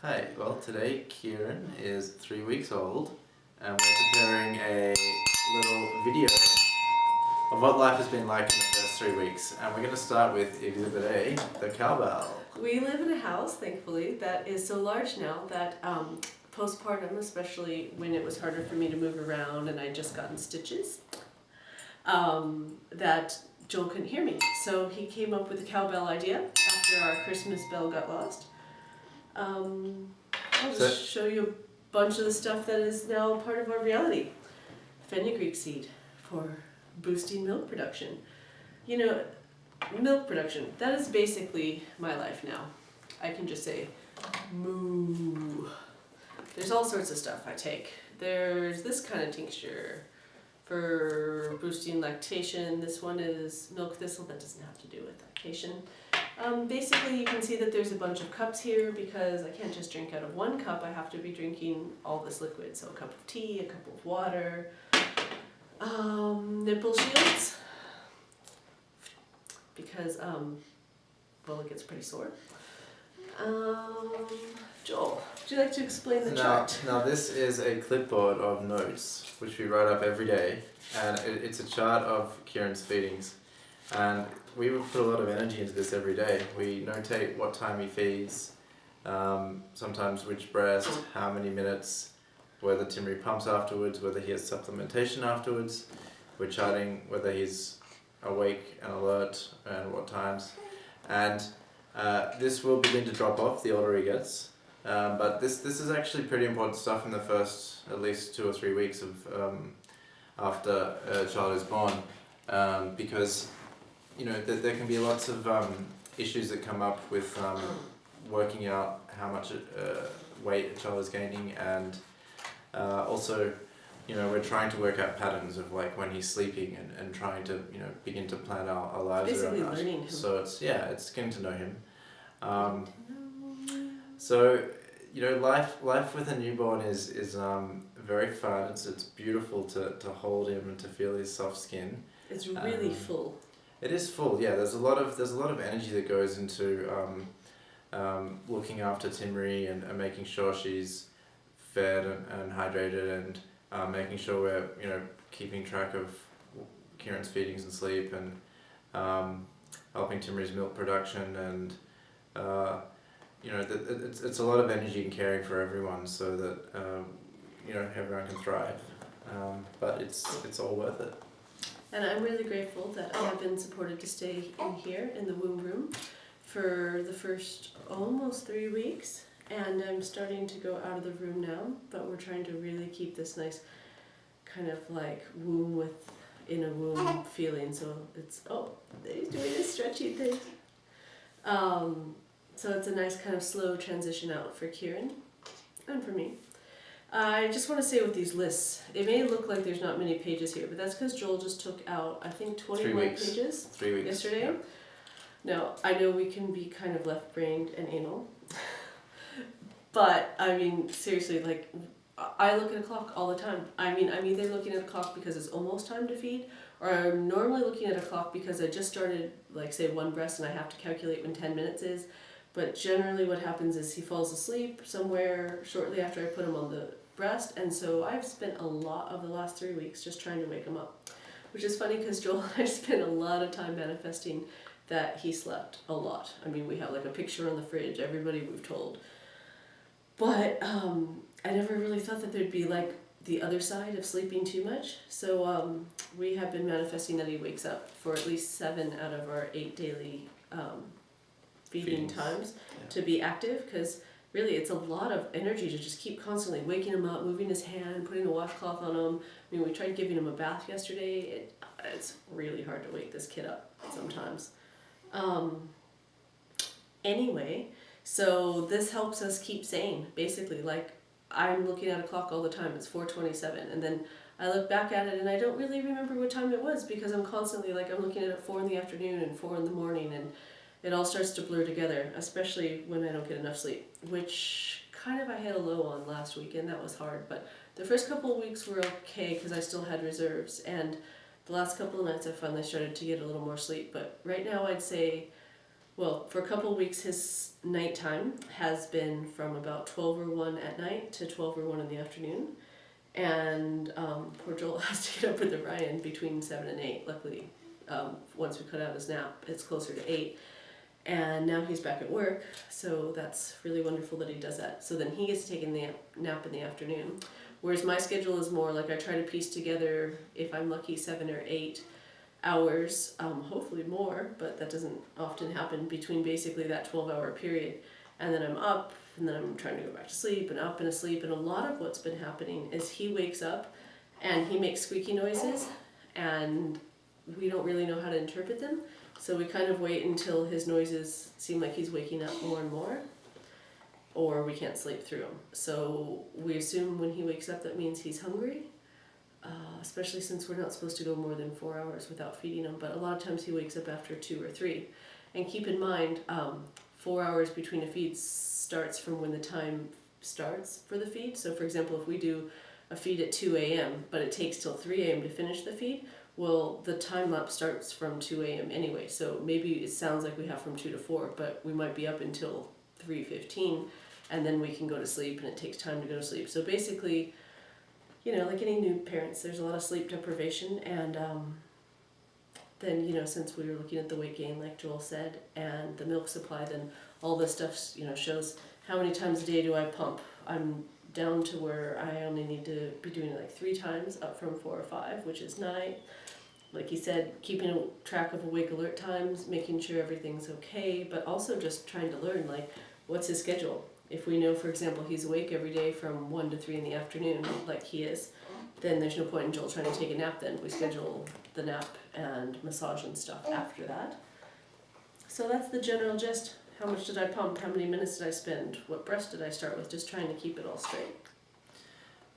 Hi, well today Kieran is 3 weeks old and we're preparing a little video of what life has been like in the first 3 weeks, and we're going to start with Exhibit A, the cowbell. We live in a house, thankfully, that is so large now that postpartum, especially when it was harder for me to move around and I'd just gotten stitches, that Joel couldn't hear me. So he came up with the cowbell idea after our Christmas bell got lost. I'll just show you a bunch of the stuff that is now part of our reality. Fenugreek seed for boosting milk production. You know, milk production, that is basically my life now. I can just say, moo. There's all sorts of stuff I take. There's this kind of tincture for boosting lactation. This one is milk thistle. That doesn't have to do with lactation. Basically, you can see that there's a bunch of cups here because I can't just drink out of one cup. I have to be drinking all this liquid. So a cup of tea, a cup of water, nipple shields, because, well, it gets pretty sore. Joel, would you like to explain the chart? Now this is a clipboard of notes which we write up every day, and it's a chart of Kieran's feedings. And we would put a lot of energy into this every day. We notate what time he feeds, sometimes which breast, how many minutes, whether Timmy pumps afterwards, whether he has supplementation afterwards. We're charting whether he's awake and alert and what times. And this will begin to drop off the older he gets. But this is actually pretty important stuff in the first at least 2 or 3 weeks of after a child is born, because you know there can be lots of issues that come up with working out how much weight a child is gaining, and also you know we're trying to work out patterns of like when he's sleeping and trying to begin to plan our lives Basically around that. learning him. So it's getting to know him. So you know life with a newborn is very fun. It's beautiful to hold him and to feel his soft skin. It's really full. It is full, yeah. There's a lot of energy that goes into looking after Timmery and making sure she's fed and hydrated, and making sure we're keeping track of Kieran's feedings and sleep, and helping Timmery's milk production, and it's a lot of energy and caring for everyone so that everyone can thrive. But it's all worth it. And I'm really grateful that I have been supported to stay in here in the womb room for the first almost 3 weeks. And I'm starting to go out of the room now, but we're trying to really keep this nice kind of like womb within a womb feeling. So it's, he's doing a stretchy thing. So it's a nice kind of slow transition out for Kieran and for me. I just want to say with these lists, it may look like there's not many pages here, but that's because Joel just took out, I think, 21 pages 3 weeks. Yesterday. Yep. Now, I know we can be kind of left-brained and anal, but I mean, seriously, like, I look at a clock all the time. I mean, I'm either looking at a clock because it's almost time to feed, or I'm normally looking at a clock because I just started, like, say, one breast and I have to calculate when 10 minutes is. But generally what happens is he falls asleep somewhere shortly after I put him on the breast, and so I've spent a lot of the last 3 weeks just trying to wake him up, which is funny because Joel and I spent a lot of time manifesting that he slept a lot. I mean, we have like a picture on the fridge, everybody we've told, but I never really thought that there'd be like the other side of sleeping too much. So we have been manifesting that he wakes up for at least 7 out of our 8 daily feeding times to be active, because really it's a lot of energy to just keep constantly waking him up, moving his hand, putting a washcloth on him. I mean, we tried giving him a bath yesterday. It's really hard to wake this kid up sometimes. Anyway, so this helps us keep sane, basically. Like, I'm looking at a clock all the time. It's 4:27, and then I look back at it and I don't really remember what time it was because I'm constantly like, I'm looking at it 4 in the afternoon and 4 in the morning, and it all starts to blur together, especially when I don't get enough sleep, which kind of I hit a low on last weekend. That was hard, but the first couple of weeks were okay because I still had reserves, and the last couple of nights I finally started to get a little more sleep. But right now I'd say Well, for a couple of weeks, his nighttime has been from about 12 or 1 at night to 12 or 1 in the afternoon. And poor Joel has to get up with Ryan between 7 and 8. Luckily, once we cut out his nap, it's closer to 8. And now he's back at work, so that's really wonderful that he does that. So then he gets to take a nap in the afternoon. Whereas my schedule is more like I try to piece together, if I'm lucky, 7 or 8 hours, hopefully more, but that doesn't often happen, between basically that 12-hour period. And then I'm up, and then I'm trying to go back to sleep, and up and asleep. And a lot of what's been happening is he wakes up and he makes squeaky noises, and we don't really know how to interpret them. So we kind of wait until his noises seem like he's waking up more and more, or we can't sleep through them. So we assume when he wakes up that means he's hungry, especially since we're not supposed to go more than 4 hours without feeding him. But a lot of times he wakes up after 2 or 3. And keep in mind, 4 hours between a feed starts from when the time starts for the feed. So for example, if we do a feed at 2 a.m., but it takes till 3 a.m. to finish the feed, well, the time lapse starts from 2 a.m. anyway. So maybe it sounds like we have from 2 to 4, but we might be up until 3:15, and then we can go to sleep, and it takes time to go to sleep. So basically, like any new parents, there's a lot of sleep deprivation, and then, since we were looking at the weight gain, like Joel said, and the milk supply, then all this stuff, shows how many times a day do I pump. I'm down to where I only need to be doing it like 3 times, up from 4 or 5, which is 9. Like he said, keeping track of awake alert times, making sure everything's okay, but also just trying to learn, like, what's his schedule. If we know, for example, he's awake every day from 1 to 3 in the afternoon, like he is, then there's no point in Joel trying to take a nap then. We schedule the nap and massage and stuff after that. So that's the general gist. How much did I pump? How many minutes did I spend? What breast did I start with? Just trying to keep it all straight.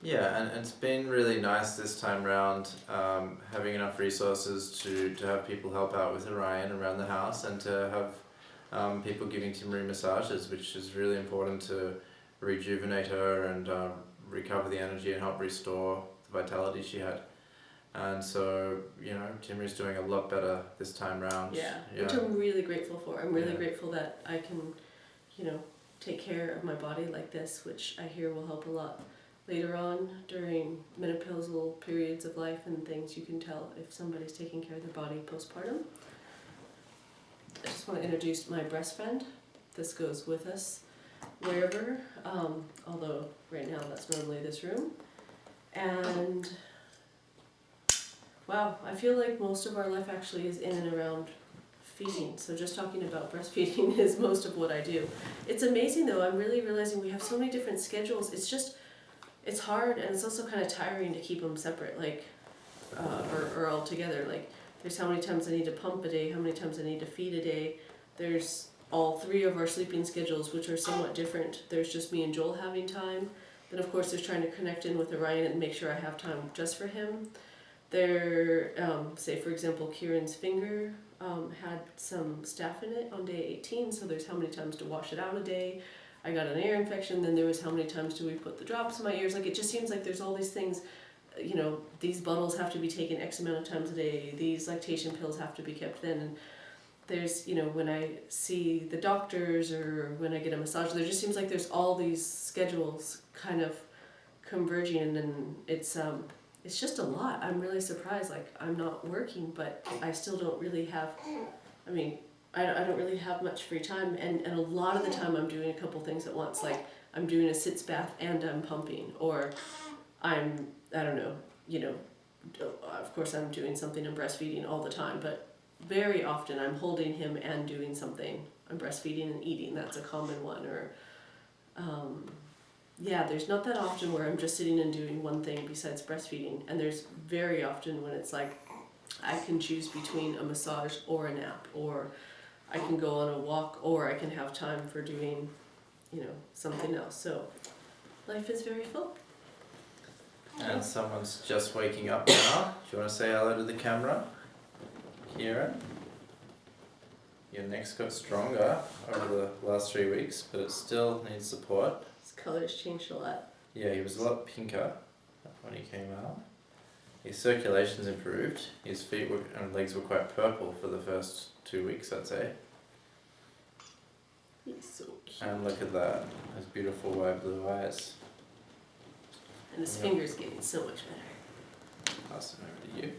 Yeah, and it's been really nice this time round, having enough resources to have people help out with Orion around the house, and to have people giving Timmery massages, which is really important to rejuvenate her and recover the energy and help restore the vitality she had. And so, Timmery's doing a lot better this time round. Yeah, which I'm really grateful for. I'm really grateful that I can, take care of my body like this, which I hear will help a lot later on during menopausal periods of life and things. You can tell if somebody's taking care of their body postpartum. I just want to introduce my breast friend. This goes with us wherever, although right now that's normally this room. And wow, I feel like most of our life actually is in and around feeding. So just talking about breastfeeding is most of what I do. It's amazing though, I'm really realizing we have so many different schedules. It's hard, and it's also kind of tiring to keep them separate, like, or all together. Like, there's how many times I need to pump a day, how many times I need to feed a day. There's all 3 of our sleeping schedules, which are somewhat different. There's just me and Joel having time. Then of course there's trying to connect in with Orion and make sure I have time just for him. There, say for example, Kieran's finger had some staph in it on day 18, so there's how many times to wash it out a day. I got an ear infection, then there was how many times do we put the drops in my ears. Like, it just seems like there's all these things, these bottles have to be taken X amount of times a day, these lactation pills have to be kept then, and there's, when I see the doctors or when I get a massage, there just seems like there's all these schedules kind of converging, and it's just a lot. I'm really surprised, like, I'm not working, but I still don't really have, I don't really have much free time, and a lot of the time I'm doing a couple things at once, like I'm doing a sitz bath and I'm pumping, or I don't know, of course I'm doing something, I'm breastfeeding all the time, but very often I'm holding him and doing something. I'm breastfeeding and eating, that's a common one, or there's not that often where I'm just sitting and doing one thing besides breastfeeding, and there's very often when it's like I can choose between a massage or a nap, or I can go on a walk, or I can have time for doing, something else. So life is very full. And someone's just waking up now. Do you want to say hello to the camera? Kieran? Your neck's got stronger over the last 3 weeks, but it still needs support. His color's changed a lot. Yeah, he was a lot pinker when he came out. His circulation's improved. His feet and legs were quite purple for the first 2 weeks, I'd say. He's so cute. And look at that, those beautiful white blue eyes. And his Yeah. finger's getting so much better. Pass them over to you.